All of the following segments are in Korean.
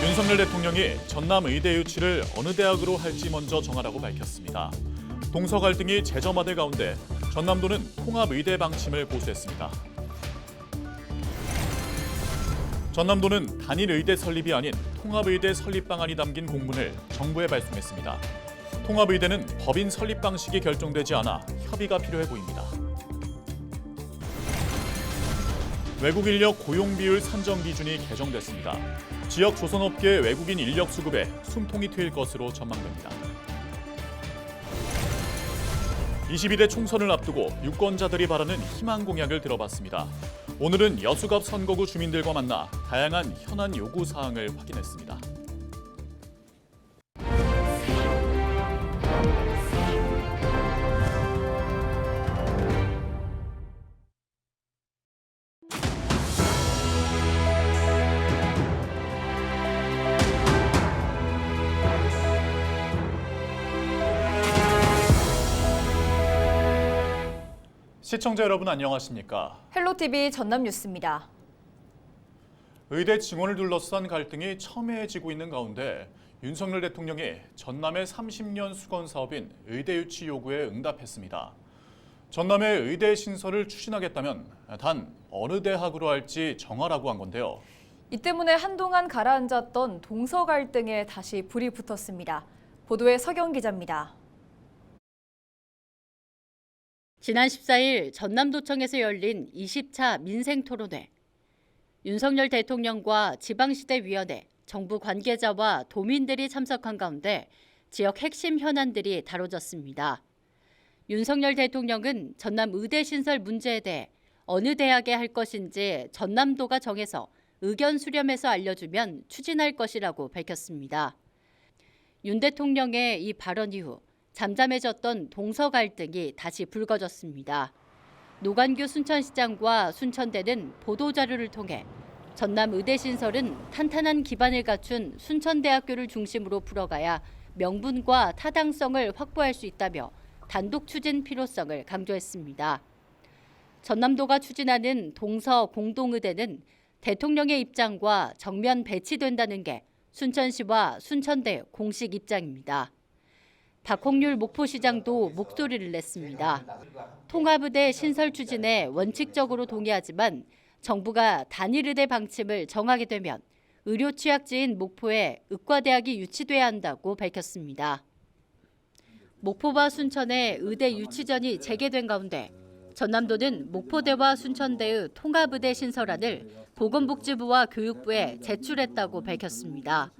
윤석열 대통령이 전남 의대 유치를 어느 대학으로 할지 먼저 정하라고 밝혔습니다. 동서 갈등이 재점화될 가운데 전남도는 통합의대 방침을 고수했습니다. 전남도는 단일 의대 설립이 아닌 통합의대 설립 방안이 담긴 공문을 정부에 발송했습니다. 통합의대는 법인 설립 방식이 결정되지 않아 협의가 필요해 보입니다. 외국 인력 고용 비율 산정 기준이 개정됐습니다. 지역 조선업계 외국인 인력 수급에 숨통이 트일 것으로 전망됩니다. 22대 총선을 앞두고 유권자들이 바라는 희망 공약을 들어봤습니다. 오늘은 여수갑 선거구 주민들과 만나 다양한 현안 요구 사항을 확인했습니다. 시청자 여러분 안녕하십니까? 헬로티비 전남뉴스입니다. 의대 증원을 둘러싼 갈등이 첨예해지고 있는 가운데 윤석열 대통령이 전남의 30년 수건 사업인 의대 유치 요구에 응답했습니다. 전남의 의대 신설을 추진하겠다면 단 어느 대학으로 할지 정하라고 한 건데요. 이 때문에 한동안 가라앉았던 동서 갈등에 다시 불이 붙었습니다. 보도에 서경 기자입니다. 지난 14일 전남도청에서 열린 20차 민생토론회. 윤석열 대통령과 지방시대위원회, 정부 관계자와 도민들이 참석한 가운데 지역 핵심 현안들이 다뤄졌습니다. 윤석열 대통령은 전남 의대 신설 문제에 대해 어느 대학에 할 것인지 전남도가 정해서 의견 수렴해서 알려주면 추진할 것이라고 밝혔습니다. 윤 대통령의 이 발언 이후 잠잠해졌던 동서 갈등이 다시 불거졌습니다. 노관규 순천시장과 순천대는 보도자료를 통해 전남 의대 신설은 탄탄한 기반을 갖춘 순천대학교를 중심으로 풀어가야 명분과 타당성을 확보할 수 있다며 단독 추진 필요성을 강조했습니다. 전남도가 추진하는 동서 공동의대는 대통령의 입장과 정면 배치된다는 게 순천시와 순천대 공식 입장입니다. 박홍률 목포시장도 목소리를 냈습니다. 통합의대 신설 추진에 원칙적으로 동의하지만 정부가 단일의대 방침을 정하게 되면 의료 취약지인 목포에 의과대학이 유치돼야 한다고 밝혔습니다. 목포와 순천의 의대 유치전이 재개된 가운데 전남도는 목포대와 순천대의 통합의대 신설안을 보건복지부와 교육부에 제출했다고 밝혔습니다.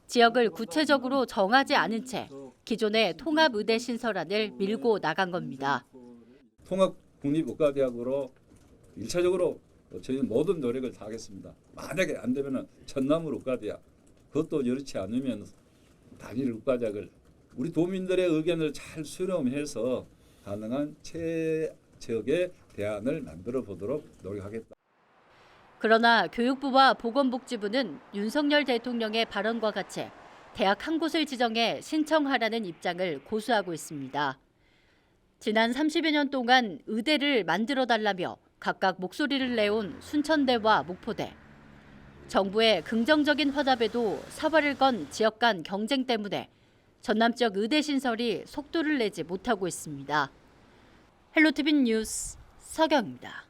지역을 구체적으로 정하지 않은 채 기존의 통합의대 신설안을 밀고 나간 겁니다. 통합국립의과대학으로 1차적으로 저희는 모든 노력을 다하겠습니다. 만약에 안 되면 전남으로 의과대학, 그것도 여의치 않으면 단일 의과대학을 우리 도민들의 의견을 잘 수렴해서 가능한 최적의 대안을 만들어 보도록 노력하겠다. 그러나 교육부와 보건복지부는 윤석열 대통령의 발언과 같이 대학 한 곳을 지정해 신청하라는 입장을 고수하고 있습니다. 지난 30여 년 동안 의대를 만들어달라며 각각 목소리를 내온 순천대와 목포대. 정부의 긍정적인 화답에도 사활을 건 지역 간 경쟁 때문에 전남 지역 의대 신설이 속도를 내지 못하고 있습니다. 헬로티비 뉴스 서경입니다.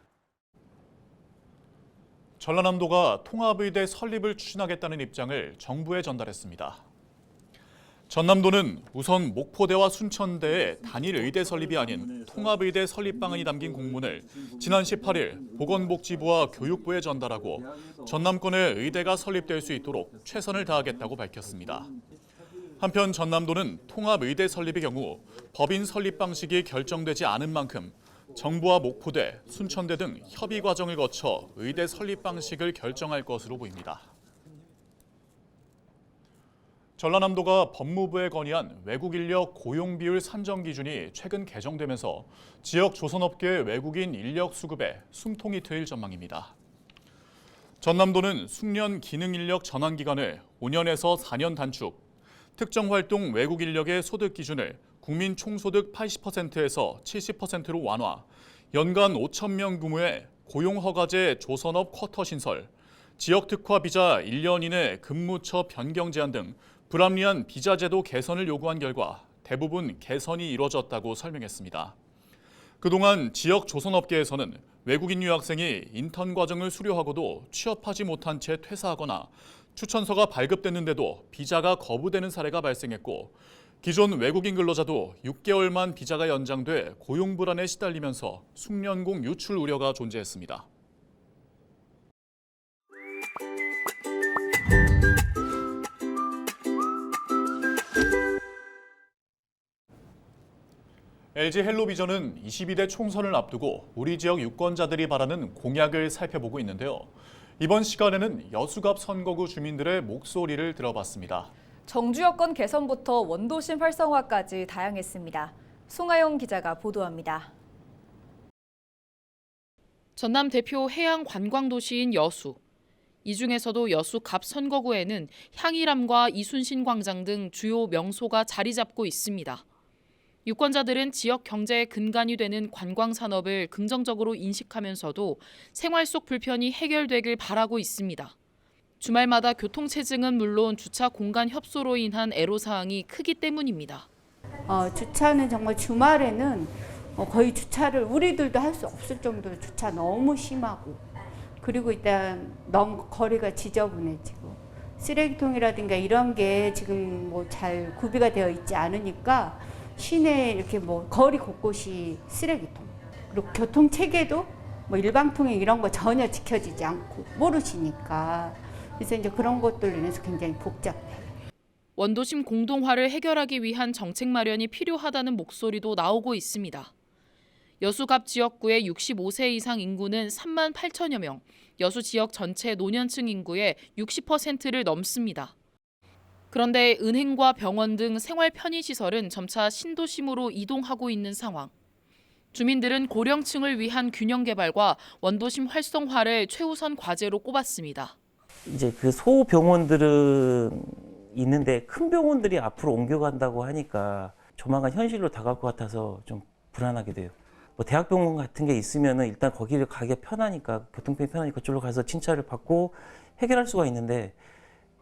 전라남도가 통합의대 설립을 추진하겠다는 입장을 정부에 전달했습니다. 전남도는 우선 목포대와 순천대의 단일 의대 설립이 아닌 통합의대 설립 방안이 담긴 공문을 지난 18일 보건복지부와 교육부에 전달하고 전남권의 의대가 설립될 수 있도록 최선을 다하겠다고 밝혔습니다. 한편 전남도는 통합의대 설립의 경우 법인 설립 방식이 결정되지 않은 만큼 정부와 목포대, 순천대 등 협의 과정을 거쳐 의대 설립 방식을 결정할 것으로 보입니다. 전라남도가 법무부에 건의한 외국 인력 고용 비율 산정 기준이 최근 개정되면서 지역 조선업계 외국인 인력 수급에 숨통이 트일 전망입니다. 전남도는 숙련 기능 인력 전환 기간을 5년에서 4년 단축, 특정 활동 외국 인력의 소득 기준을 국민 총소득 80%에서 70%로 완화, 연간 5천 명 규모의 고용 허가제 조선업 쿼터 신설, 지역 특화 비자 1년 이내 근무처 변경 제한 등 불합리한 비자 제도 개선을 요구한 결과 대부분 개선이 이뤄졌다고 설명했습니다. 그동안 지역 조선업계에서는 외국인 유학생이 인턴 과정을 수료하고도 취업하지 못한 채 퇴사하거나 추천서가 발급됐는데도 비자가 거부되는 사례가 발생했고 기존 외국인 근로자도 6개월만 비자가 연장돼 고용 불안에 시달리면서 숙련공 유출 우려가 존재했습니다. LG 헬로비전은 22대 총선을 앞두고 우리 지역 유권자들이 바라는 공약을 살펴보고 있는데요. 이번 시간에는 여수갑 선거구 주민들의 목소리를 들어봤습니다. 정주 여건 개선부터 원도심 활성화까지 다양했습니다. 송하영 기자가 보도합니다. 전남 대표 해양 관광 도시인 여수. 이 중에서도 여수갑 선거구에는 향일암과 이순신 광장 등 주요 명소가 자리 잡고 있습니다. 유권자들은 지역 경제의 근간이 되는 관광 산업을 긍정적으로 인식하면서도 생활 속 불편이 해결되길 바라고 있습니다. 주말마다 교통체증은 물론 주차 공간 협소로 인한 애로사항이 크기 때문입니다. 주차는 정말 주말에는 거의 주차를 우리들도 할 수 없을 정도로 주차 너무 심하고, 그리고 일단 너무 거리가 지저분해지고 쓰레기통이라든가 이런 게 지금 뭐 잘 구비가 되어 있지 않으니까 시내 이렇게 뭐 거리 곳곳이 쓰레기통, 그리고 교통 체계도 뭐 일방통행 이런 거 전혀 지켜지지 않고 모르시니까, 그래서 이제 그런 것들로 인해서 굉장히 복잡해요. 원도심 공동화를 해결하기 위한 정책 마련이 필요하다는 목소리도 나오고 있습니다. 여수갑 지역구의 65세 이상 인구는 3만 8천여 명, 여수 지역 전체 노년층 인구의 60%를 넘습니다. 그런데 은행과 병원 등 생활 편의시설은 점차 신도심으로 이동하고 있는 상황. 주민들은 고령층을 위한 균형 개발과 원도심 활성화를 최우선 과제로 꼽았습니다. 이제 그 소병원들은 있는데 큰 병원들이 앞으로 옮겨간다고 하니까 조만간 현실로 다가올 것 같아서 좀 불안하게 돼요. 뭐 대학병원 같은 게 있으면은 일단 거기를 가기가 편하니까, 교통편이 편하니까 그쪽으로 가서 진찰을 받고 해결할 수가 있는데,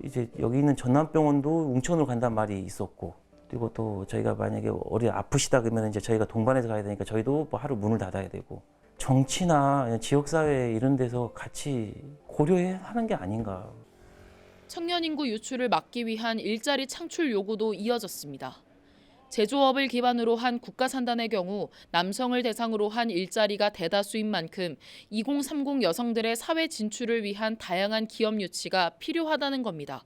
이제 여기 있는 전남병원도 웅천으로 간단 말이 있었고, 그리고 또 저희가 만약에 어디 아프시다 그러면 이제 저희가 동반해서 가야 되니까 저희도 뭐 하루 문을 닫아야 되고, 정치나 지역사회 이런 데서 같이 고려해야 하는 게 아닌가. 청년 인구 유출을 막기 위한 일자리 창출 요구도 이어졌습니다. 제조업을 기반으로 한 국가산단의 경우 남성을 대상으로 한 일자리가 대다수인 만큼 2030 여성들의 사회 진출을 위한 다양한 기업 유치가 필요하다는 겁니다.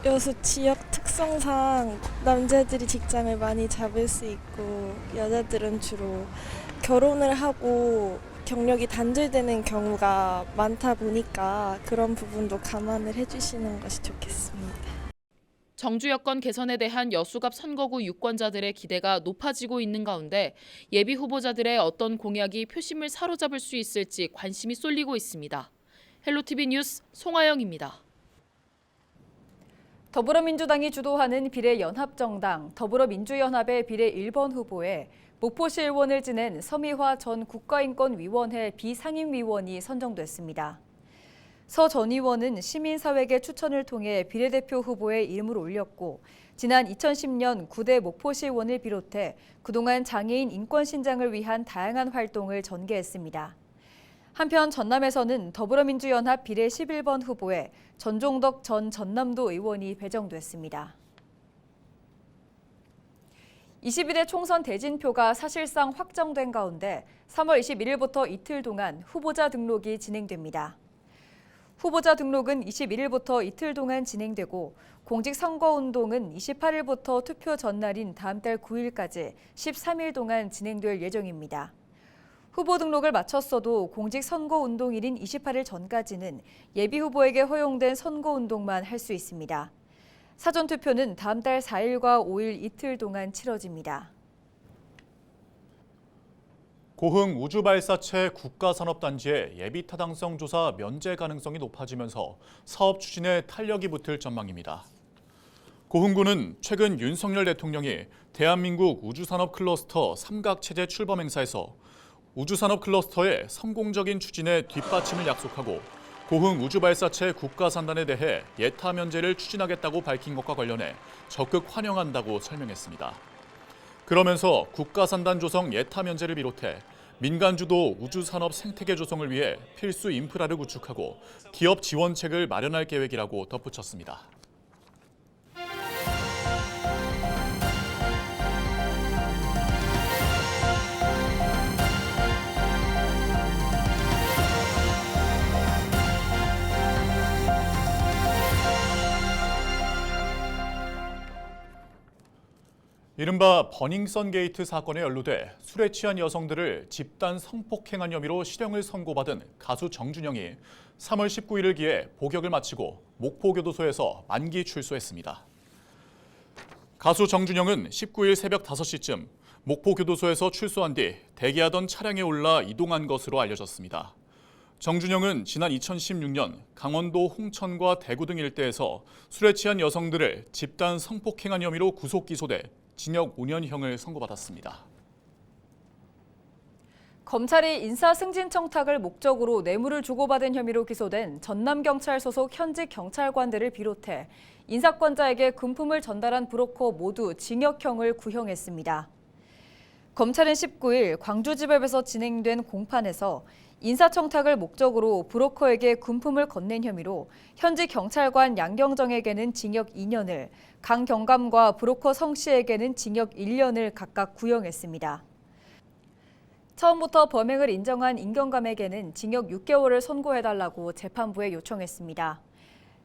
여수 지역 특성상 남자들이 직장을 많이 잡을 수 있고 여자들은 주로 결혼을 하고 경력이 단절되는 경우가 많다 보니까 그런 부분도 감안을 해주시는 것이 좋겠습니다. 정주 여건 개선에 대한 여수갑 선거구 유권자들의 기대가 높아지고 있는 가운데 예비 후보자들의 어떤 공약이 표심을 사로잡을 수 있을지 관심이 쏠리고 있습니다. 헬로티비 뉴스 송하영입니다. 더불어민주당이 주도하는 비례연합정당 더불어민주연합의 비례 1번 후보에 목포시 의원을 지낸 서미화 전 국가인권위원회 비상임위원이 선정됐습니다. 서 전 의원은 시민사회계 추천을 통해 비례대표 후보에 이름을 올렸고, 지난 2010년 9대 목포시 의원을 비롯해 그동안 장애인 인권 신장을 위한 다양한 활동을 전개했습니다. 한편 전남에서는 더불어민주연합 비례 11번 후보에 전종덕 전 전남도 의원이 배정됐습니다. 21대 총선 대진표가 사실상 확정된 가운데 3월 21일부터 이틀 동안 후보자 등록이 진행됩니다. 후보자 등록은 21일부터 이틀 동안 진행되고, 공직선거운동은 28일부터 투표 전날인 다음 달 9일까지 13일 동안 진행될 예정입니다. 후보 등록을 마쳤어도 공직선거운동일인 28일 전까지는 예비후보에게 허용된 선거운동만 할 수 있습니다. 사전투표는 다음 달 4일과 5일 이틀 동안 치러집니다. 고흥 우주발사체 국가산업단지의 예비타당성 조사 면제 가능성이 높아지면서 사업 추진에 탄력이 붙을 전망입니다. 고흥구는 최근 윤석열 대통령이 대한민국 우주산업 클러스터 삼각체제 출범 행사에서 우주산업 클러스터의 성공적인 추진에 뒷받침을 약속하고 고흥 우주발사체 국가산단에 대해 예타 면제를 추진하겠다고 밝힌 것과 관련해 적극 환영한다고 설명했습니다. 그러면서 국가산단 조성 예타 면제를 비롯해 민간주도 우주산업 생태계 조성을 위해 필수 인프라를 구축하고 기업 지원책을 마련할 계획이라고 덧붙였습니다. 이른바 버닝썬 게이트 사건에 연루돼 술에 취한 여성들을 집단 성폭행한 혐의로 실형을 선고받은 가수 정준영이 3월 19일을 기해 복역을 마치고 목포교도소에서 만기 출소했습니다. 가수 정준영은 19일 새벽 5시쯤 목포교도소에서 출소한 뒤 대기하던 차량에 올라 이동한 것으로 알려졌습니다. 정준영은 지난 2016년 강원도 홍천과 대구 등 일대에서 술에 취한 여성들을 집단 성폭행한 혐의로 구속 기소돼 징역 5년형을 선고받았습니다. 검찰이 인사 승진 청탁을 목적으로 뇌물을 주고받은 혐의로 기소된 전남경찰 소속 현직 경찰관들을 비롯해 인사권자에게 금품을 전달한 브로커 모두 징역형을 구형했습니다. 검찰은 19일 광주지법에서 진행된 공판에서 인사청탁을 목적으로 브로커에게 금품을 건넨 혐의로 현직 경찰관 양경정에게는 징역 2년을, 강경감과 브로커 성 씨에게는 징역 1년을 각각 구형했습니다. 처음부터 범행을 인정한 임경감에게는 징역 6개월을 선고해달라고 재판부에 요청했습니다.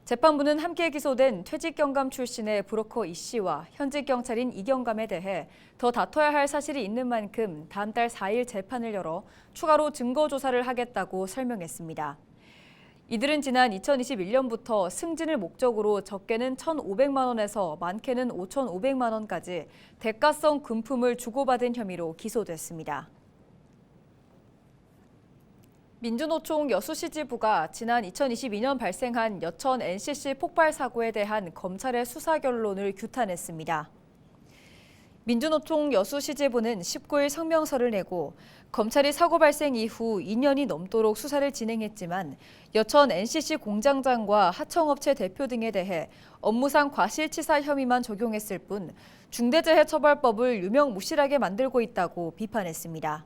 재판부는 함께 기소된 퇴직경감 출신의 브로커 이 씨와 현직 경찰인 이경감에 대해 더 다퉈야 할 사실이 있는 만큼 다음 달 4일 재판을 열어 추가로 증거 조사를 하겠다고 설명했습니다. 이들은 지난 2021년부터 승진을 목적으로 적게는 1,500만 원에서 많게는 5,500만 원까지 대가성 금품을 주고받은 혐의로 기소됐습니다. 민주노총 여수시 지부가 지난 2022년 발생한 여천 NCC 폭발 사고에 대한 검찰의 수사 결론을 규탄했습니다. 민주노총 여수시 지부는 19일 성명서를 내고 검찰이 사고 발생 이후 2년이 넘도록 수사를 진행했지만 여천 NCC 공장장과 하청업체 대표 등에 대해 업무상 과실치사 혐의만 적용했을 뿐 중대재해처벌법을 유명무실하게 만들고 있다고 비판했습니다.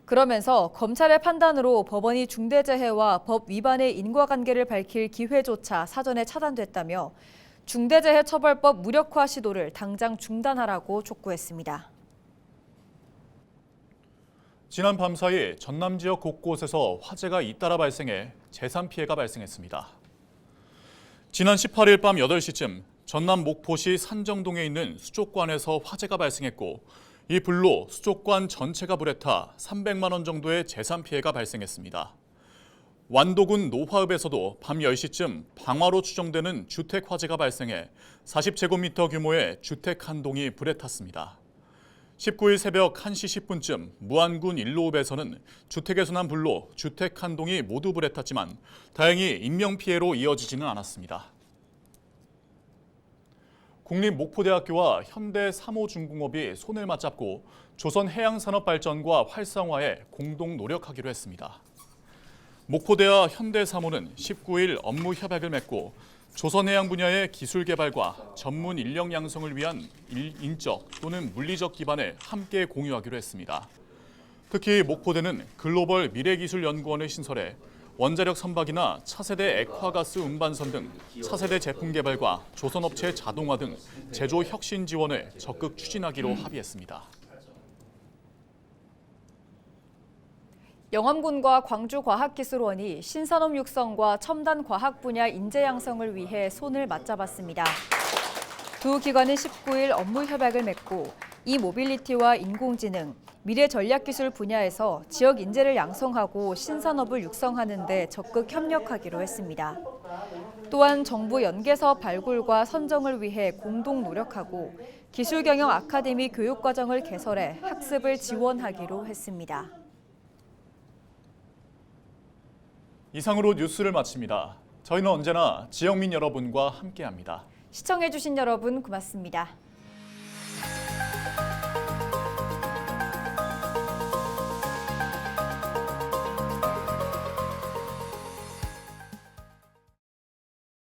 그러면서 검찰의 판단으로 법원이 중대재해와 법 위반의 인과관계를 밝힐 기회조차 사전에 차단됐다며 중대재해처벌법 무력화 시도를 당장 중단하라고 촉구했습니다. 지난 밤 사이 전남 지역 곳곳에서 화재가 잇따라 발생해 재산 피해가 발생했습니다. 지난 18일 밤 8시쯤 전남 목포시 산정동에 있는 수족관에서 화재가 발생했고 이 불로 수족관 전체가 불에 타 300만 원 정도의 재산 피해가 발생했습니다. 완도군 노화읍에서도 밤 10시쯤 방화로 추정되는 주택 화재가 발생해 40제곱미터 규모의 주택 한 동이 불에 탔습니다. 19일 새벽 1시 10분쯤 무안군 일로읍에서는 주택에서 난 불로 주택 한 동이 모두 불에 탔지만 다행히 인명피해로 이어지지는 않았습니다. 국립목포대학교와 현대삼호중공업이 손을 맞잡고 조선해양산업 발전과 활성화에 공동 노력하기로 했습니다. 목포대와 현대삼호는 19일 업무 협약을 맺고 조선해양 분야의 기술 개발과 전문 인력 양성을 위한 인적 또는 물리적 기반을 함께 공유하기로 했습니다. 특히 목포대는 글로벌 미래기술연구원을 신설해 원자력 선박이나 차세대 액화가스 운반선 등 차세대 제품 개발과 조선업체 자동화 등 제조 혁신 지원을 적극 추진하기로 합의했습니다. 영암군과 광주과학기술원이 신산업 육성과 첨단 과학 분야 인재 양성을 위해 손을 맞잡았습니다. 두 기관은 19일 업무 협약을 맺고 이모빌리티와 인공지능, 미래 전략기술 분야에서 지역 인재를 양성하고 신산업을 육성하는 데 적극 협력하기로 했습니다. 또한 정부 연계사업 발굴과 선정을 위해 공동 노력하고 기술경영 아카데미 교육과정을 개설해 학습을 지원하기로 했습니다. 이상으로 뉴스를 마칩니다. 저희는 언제나 지역민 여러분과 함께합니다. 시청해주신 여러분 고맙습니다.